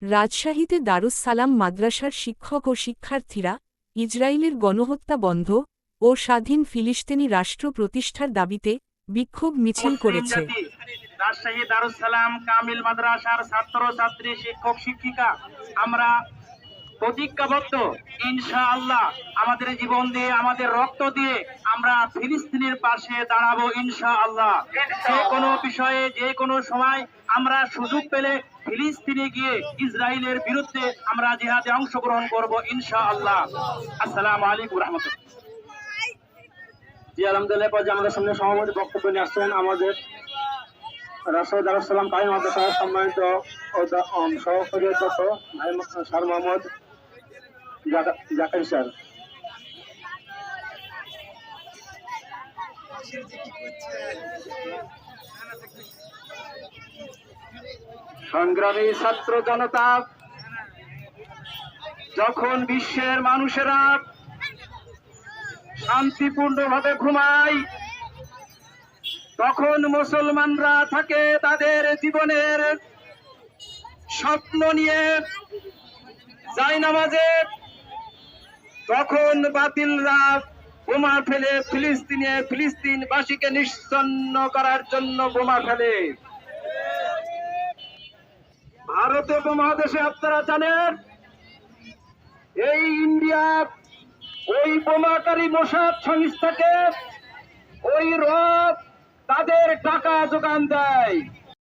রাজশাহীতে দারুস সালাম মাদ্রাসার শিক্ষক ও শিক্ষার্থীরা ইসরায়েলের গণহত্যা বন্ধ ও স্বাধীন ফিলিস্তিনি রাষ্ট্র প্রতিষ্ঠার দাবিতে বিক্ষোভ মিছিল করেছে। রাজশাহী দারুস সালাম কামিল মাদ্রাসার ছাত্র ছাত্রী শিক্ষক শিক্ষিকা আমরা প্রতিজ্ঞাবদ্ধ, ইনশাআল্লাহ আমাদের জীবন দিয়ে আমাদের রক্ত দিয়ে আমরা ফিলিস্তিনের পাশে দাঁড়াবো ইনশাআল্লাহ। যে কোনো বিষয়ে যে কোনো সময় আমরা সুযোগ পেলে ফিলিস্তিনে গিয়ে ইসরায়েলের বিরুদ্ধে আমরা জিহাদে অংশগ্রহণ করব ইনশাআল্লাহ। আসসালামু আলাইকুম রাহমাতুল্লাহ। জি আলহামদুলিল্লাহ, আমাদের সামনে সভাপতি বক্তব্য নিয়ে আসছেন আমাদের রাজশাহী দারুস সালাম কামিল মাদ্রাসার সম্মানিত সভাপতি অধ্যক্ষ স্যার মোহাম্মদ জাকারি স্যার। সংগ্রামী ছাত্র জনতা, যখন বিশ্বের মানুষেরা শান্তিপূর্ণভাবে ঘুমায়, তখন মুসলমানরা থাকে তাদের জীবনের স্বপ্ন নিয়ে জায়নামাজে। তখন বাতিলরা বোমা ফেলে ফিলিস্তিনবাসীকে নিশ্চন্ন করার জন্য বোমা ফেলে। ভারত উপমহাদেশে আপনারা জানেন, এই ইন্ডিয়া ওই বোমাকারী মোসাদ সংস্থাকে ওই রব তাদের টাকা যোগান দেয়।